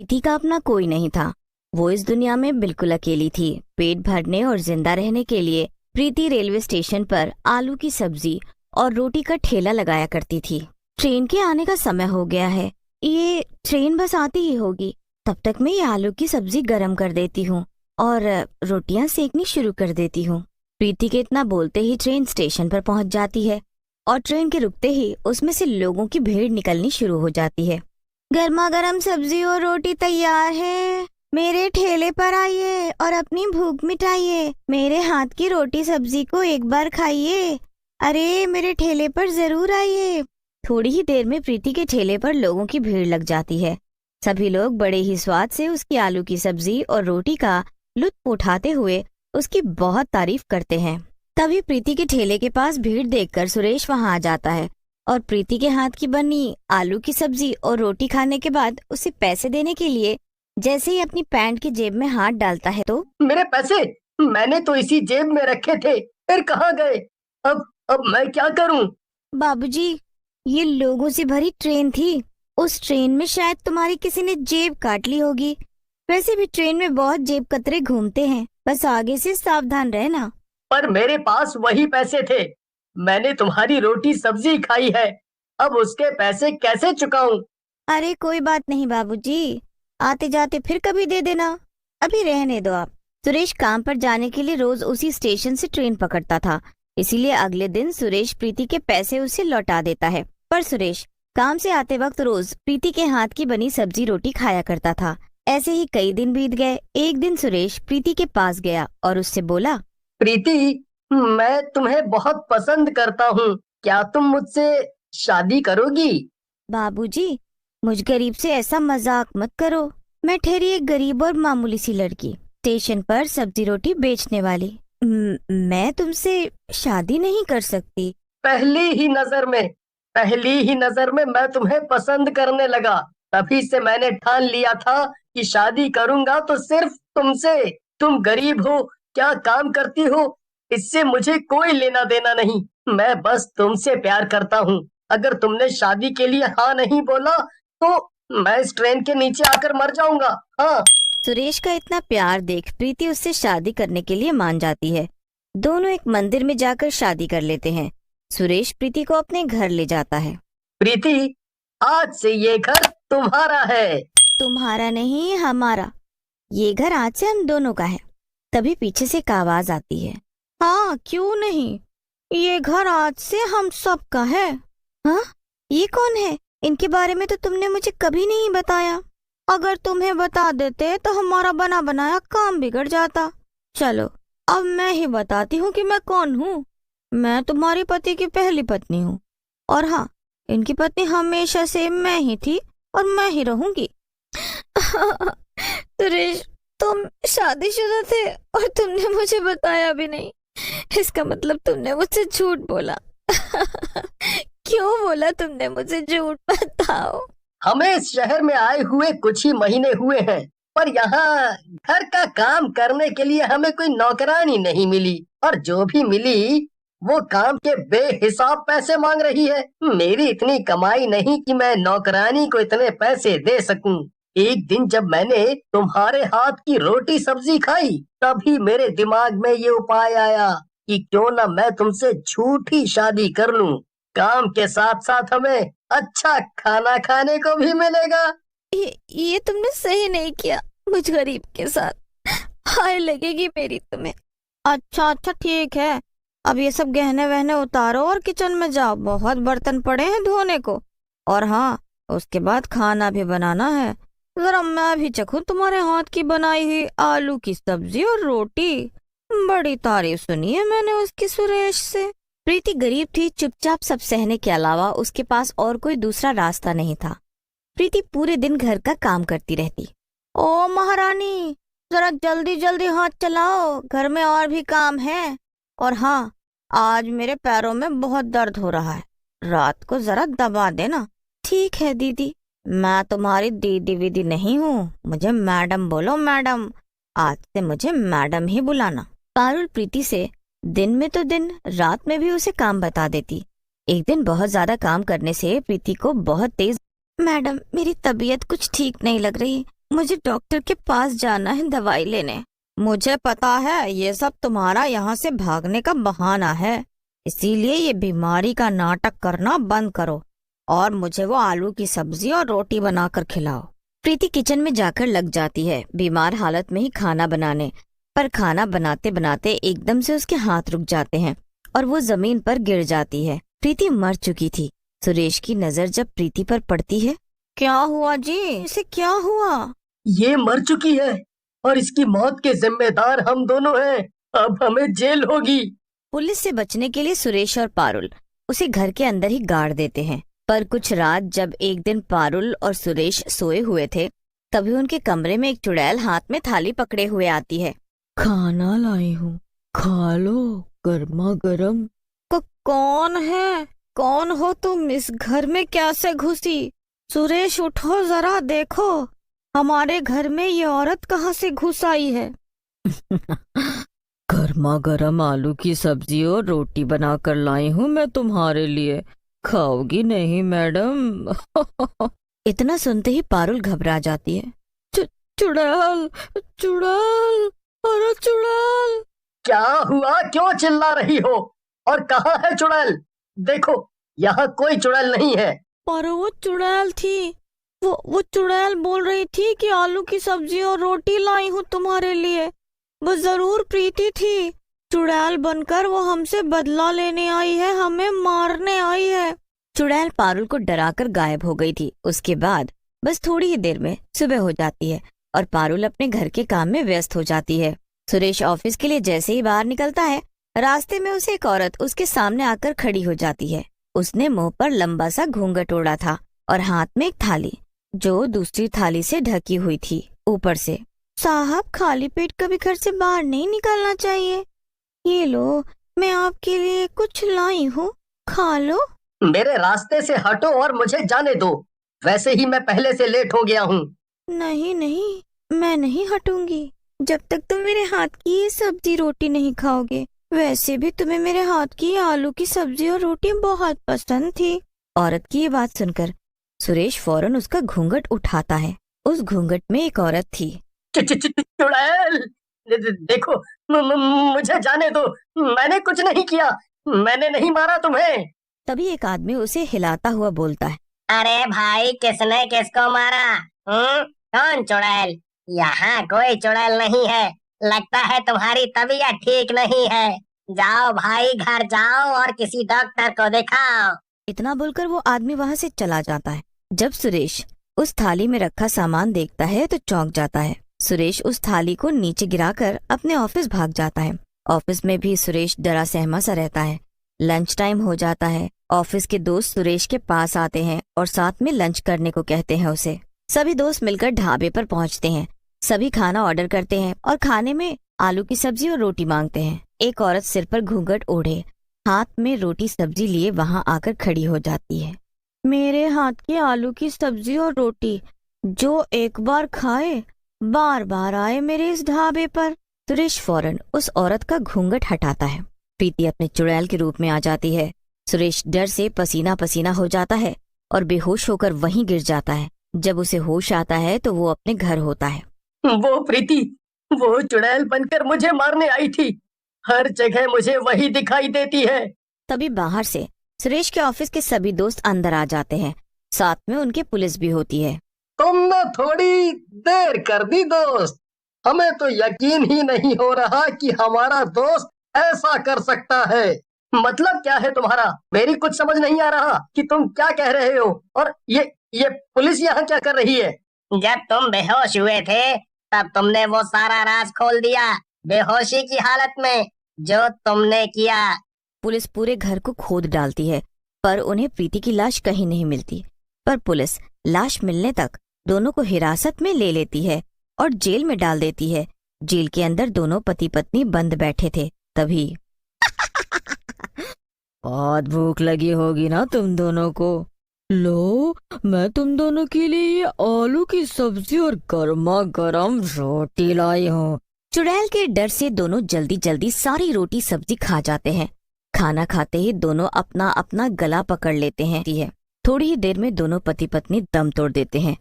प्रीति का अपना कोई नहीं था। वो इस दुनिया में बिल्कुल अकेली थी। पेट भरने और जिंदा रहने के लिए प्रीति रेलवे स्टेशन पर आलू की सब्जी और रोटी का ठेला लगाया करती थी। ट्रेन के आने का समय हो गया है, ये ट्रेन बस आती ही होगी, तब तक मैं ये आलू की सब्जी गरम कर देती हूँ और रोटियां सेकनी शुरू कर देती हूँ। प्रीति के इतना बोलते ही ट्रेन स्टेशन पर पहुंच जाती है और ट्रेन के रुकते ही उसमें से लोगों की भीड़ निकलनी शुरू हो जाती है। गर्मा गर्म सब्जी और रोटी तैयार है, मेरे ठेले पर आइए और अपनी भूख मिटाइए। मेरे हाथ की रोटी सब्जी को एक बार खाइए। अरे मेरे ठेले पर जरूर आइए। थोड़ी ही देर में प्रीति के ठेले पर लोगों की भीड़ लग जाती है। सभी लोग बड़े ही स्वाद से उसकी आलू की सब्जी और रोटी का लुत्फ उठाते हुए उसकी बहुत तारीफ करते हैं। तभी प्रीति के ठेले के पास भीड़ देखकर सुरेश वहां आ जाता है और प्रीति के हाथ की बनी आलू की सब्जी और रोटी खाने के बाद उसे पैसे देने के लिए जैसे ही अपनी पैंट की जेब में हाथ डालता है तो मेरे पैसे मैंने तो इसी जेब में रखे थे, फिर कहाँ गए? अब मैं क्या करूं? बाबूजी, ये लोगों से भरी ट्रेन थी। उस ट्रेन में शायद तुम्हारी किसी ने जेब काट ली होगी। वैसे भी ट्रेन में बहुत जेब कतरे घूमते हैं, बस आगे से सावधान रहना। पर मेरे पास वही पैसे थे। मैंने तुम्हारी रोटी सब्जी खाई है, अब उसके पैसे कैसे चुकाऊं? अरे कोई बात नहीं बाबूजी, आते जाते फिर कभी दे देना, अभी रहने दो आप। सुरेश काम पर जाने के लिए रोज उसी स्टेशन से ट्रेन पकड़ता था, इसीलिए अगले दिन सुरेश प्रीति के पैसे उसे लौटा देता है। पर सुरेश काम से आते वक्त रोज प्रीति के हाथ की बनी सब्जी रोटी खाया करता था। ऐसे ही कई दिन बीत गए। एक दिन सुरेश प्रीति के पास गया और उससे बोला, प्रीति, मैं तुम्हें बहुत पसंद करता हूँ, क्या तुम मुझसे शादी करोगी? बाबूजी, मुझ गरीब से ऐसा मजाक मत करो। मैं ठहरी एक गरीब और मामूली सी लड़की, स्टेशन पर सब्जी रोटी बेचने वाली। मैं तुमसे शादी नहीं कर सकती। पहली ही नजर में मैं तुम्हें पसंद करने लगा। तभी से मैंने ठान लिया था कि शादी करूंगा तो सिर्फ तुमसे। तुम गरीब हो, क्या काम करती हो, इससे मुझे कोई लेना देना नहीं। मैं बस तुमसे प्यार करता हूँ। अगर तुमने शादी के लिए हाँ नहीं बोला तो मैं इस ट्रेन के नीचे आकर मर जाऊंगा। हाँ। सुरेश का इतना प्यार देख प्रीति उससे शादी करने के लिए मान जाती है। दोनों एक मंदिर में जाकर शादी कर लेते हैं। सुरेश प्रीति को अपने घर ले जाता है। प्रीति, आज से ये घर तुम्हारा है। तुम्हारा नहीं, हमारा। ये घर आज से हम दोनों का है। तभी पीछे से एक आवाज आती है, हाँ क्यों नहीं, ये घर आज से हम सब का है। हाँ, ये कौन है? इनके बारे में तो तुमने मुझे कभी नहीं बताया। अगर तुम्हें बता देते तो हमारा बना बनाया काम बिगड़ जाता। चलो अब मैं ही बताती हूँ कि मैं कौन हूँ। मैं तुम्हारी पति की पहली पत्नी हूँ और हाँ, इनकी पत्नी हमेशा से मैं ही थी और मैं ही रहूंगी। सुरेश, तुम शादीशुदा थे और तुमने मुझे बताया भी नहीं। इसका मतलब तुमने मुझसे झूठ बोला। क्यों बोला तुमने मुझे झूठ? बताओ। हमें इस शहर में आए हुए कुछ ही महीने हुए हैं, पर यहाँ घर का काम करने के लिए हमें कोई नौकरानी नहीं मिली, और जो भी मिली वो काम के बेहिसाब पैसे मांग रही है। मेरी इतनी कमाई नहीं कि मैं नौकरानी को इतने पैसे दे सकूं। एक दिन जब मैंने तुम्हारे हाथ की रोटी सब्जी खाई, तभी मेरे दिमाग में ये उपाय आया कि क्यों ना मैं तुमसे झूठी शादी कर लूं। काम के साथ साथ हमें अच्छा खाना खाने को भी मिलेगा। ये तुमने सही नहीं किया मुझ गरीब के साथ। हाय लगेगी मेरी तुम्हें। अच्छा ठीक है, अब ये सब गहने वहने उतारो और किचन में जाओ, बहुत बर्तन पड़े हैं धोने को। और हाँ, उसके बाद खाना भी बनाना है। जरा मैं भी चखूं तुम्हारे हाथ की बनाई हुई आलू की सब्जी और रोटी। बड़ी तारीफ सुनी है मैंने उसकी सुरेश से। प्रीति गरीब थी, चुपचाप सब सहने के अलावा उसके पास और कोई दूसरा रास्ता नहीं था। प्रीति पूरे दिन घर का काम करती रहती। ओ महारानी, जरा जल्दी जल्दी हाथ चलाओ, घर में और भी काम है। और हाँ, आज मेरे पैरों में बहुत दर्द हो रहा है, रात को जरा दबा देना। ठीक है दीदी, मैं तुम्हारी दीदी वीदी नहीं हूँ, मुझे मैडम बोलो मैडम। आज से मुझे मैडम ही बुलाना। पारुल प्रीति से दिन में तो दिन, रात में भी उसे काम बता देती। एक दिन बहुत ज्यादा काम करने से प्रीति को बहुत तेज, मैडम मेरी तबीयत कुछ ठीक नहीं लग रही, मुझे डॉक्टर के पास जाना है दवाई लेने। मुझे पता है ये सब तुम्हारा यहाँ से भागने का बहाना है, इसीलिए ये बीमारी का नाटक करना बंद करो और मुझे वो आलू की सब्जी और रोटी बनाकर खिलाओ। प्रीति किचन में जाकर लग जाती है बीमार हालत में ही खाना बनाने, पर खाना बनाते बनाते एकदम से उसके हाथ रुक जाते हैं और वो जमीन पर गिर जाती है। प्रीति मर चुकी थी। सुरेश की नजर जब प्रीति पर पड़ती है, क्या हुआ जी, इसे क्या हुआ? ये मर चुकी है और इसकी मौत के जिम्मेदार हम दोनों हैं। अब हमें जेल होगी। पुलिस से बचने के लिए सुरेश और पारुल उसे घर के अंदर ही गाड़ देते हैं। पर कुछ रात जब एक दिन पारुल और सुरेश सोए हुए थे, तभी उनके कमरे में एक चुड़ैल हाथ में थाली पकड़े हुए आती है। खाना लाई हूँ, खा लो, गर्मा गर्म। कौन है? कौन हो तुम? इस घर में कैसे घुसी? सुरेश उठो जरा, देखो हमारे घर में ये औरत कहाँ से घुस आई है। गर्मा गर्म आलू की सब्जी और रोटी बनाकर लाई हूँ मैं तुम्हारे लिए, खाओगी नहीं मैडम? इतना सुनते ही पारुल घबरा जाती है। चुड़ैल, चुड़ैल, अरे चुड़ैल! क्या हुआ? क्यों चिल्ला रही हो? और कहाँ है चुड़ैल? देखो, यहाँ कोई चुड़ैल नहीं है। पर वो चुड़ैल थी। वो चुड़ैल बोल रही थी कि आलू की सब्जी और रोटी लाई हूँ तुम्हारे लिए। वो जरूर प्रीति थी। चुड़ैल बनकर वो हमसे बदला लेने आई है, हमें मारने आई है। चुड़ैल पारुल को डराकर गायब हो गई थी। उसके बाद बस थोड़ी ही देर में सुबह हो जाती है और पारुल अपने घर के काम में व्यस्त हो जाती है। सुरेश ऑफिस के लिए जैसे ही बाहर निकलता है, रास्ते में उसे एक औरत उसके सामने आकर खड़ी हो जाती है। उसने मुंह पर लंबा सा घूंघट ओढ़ा था और हाथ में एक थाली, जो दूसरी थाली से ढकी हुई थी ऊपर से। साहब, खाली पेट कभी घर से बाहर नहीं निकलना चाहिए। ये लो, मैं आपके लिए कुछ लाई हूँ, खा लो। मेरे रास्ते से हटो और मुझे जाने दो। वैसे ही मैं पहले से लेट हो गया हूँ। नहीं नहीं, मैं नहीं हटूंगी जब तक तुम मेरे हाथ की ये सब्जी रोटी नहीं खाओगे। वैसे भी तुम्हें मेरे हाथ की आलू की सब्जी और रोटी बहुत पसंद थी। औरत की ये बात सुनकर सुरेश फौरन उसका घूंघट उठाता है। उस घूंघट में एक औरत थी। चुड़ैल, देखो, मुझे जाने दो। मैंने कुछ नहीं किया। मैंने नहीं मारा तुम्हें। तभी एक आदमी उसे हिलाता हुआ बोलता है, अरे भाई, किसने किसको मारा? कौन चुड़ैल? यहाँ कोई चुड़ैल नहीं है। लगता है तुम्हारी तबीयत ठीक नहीं है। जाओ भाई, घर जाओ और किसी डॉक्टर को दिखाओ। इतना बोलकर वो आदमी वहाँ से चला जाता है। जब सुरेश उस थाली में रखा सामान देखता है तो चौंक जाता है। सुरेश उस थाली को नीचे गिराकर अपने ऑफिस भाग जाता है। ऑफिस में भी सुरेश डरा सहमा सा रहता है। लंच टाइम हो जाता है। ऑफिस के दोस्त सुरेश के पास आते हैं और साथ में लंच करने को कहते हैं उसे। सभी दोस्त मिलकर ढाबे पर पहुंचते हैं। सभी खाना ऑर्डर करते हैं और खाने में आलू की सब्जी और रोटी मांगते हैं। एक औरत सिर पर घूंघट ओढ़े, हाथ में रोटी सब्जी लिए वहां आकर खड़ी हो जाती है। मेरे हाथ की आलू की सब्जी और रोटी, जो एक बार खाए बार बार आए मेरे इस ढाबे पर। सुरेश फौरन उस औरत का घूंघट हटाता है। प्रीति अपने चुड़ैल के रूप में आ जाती है। सुरेश डर से पसीना पसीना हो जाता है और बेहोश होकर वहीं गिर जाता है। जब उसे होश आता है तो वो अपने घर होता है। वो प्रीति, वो चुड़ैल बनकर मुझे मारने आई थी। हर जगह मुझे वही दिखाई देती है। तभी बाहर से सुरेश के ऑफिस के सभी दोस्त अंदर आ जाते हैं। साथ में उनके पुलिस भी होती है। तुमने थोड़ी देर कर दी दोस्त। हमें तो यकीन ही नहीं हो रहा कि हमारा दोस्त ऐसा कर सकता है। मतलब क्या है तुम्हारा? मेरी कुछ समझ नहीं आ रहा कि तुम क्या कह रहे हो। और ये पुलिस यहाँ क्या कर रही है? जब तुम बेहोश हुए थे तब तुमने वो सारा राज खोल दिया, बेहोशी की हालत में जो तुमने किया। पुलिस पूरे घर को खोद डालती है पर उन्हें प्रीति की लाश कहीं नहीं मिलती। पर पुलिस लाश मिलने तक दोनों को हिरासत में ले लेती है और जेल में डाल देती है। जेल के अंदर दोनों पति पत्नी बंद बैठे थे। तभी बहुत भूख लगी होगी ना तुम दोनों को। लो, मैं तुम दोनों के लिए ये आलू की सब्जी और गर्मा गर्म रोटी लाई हूँ। चुड़ैल के डर से दोनों जल्दी जल्दी सारी रोटी सब्जी खा जाते हैं। खाना खाते ही दोनों अपना अपना गला पकड़ लेते हैं। थोड़ी ही देर में दोनों पति पत्नी दम तोड़ देते हैं।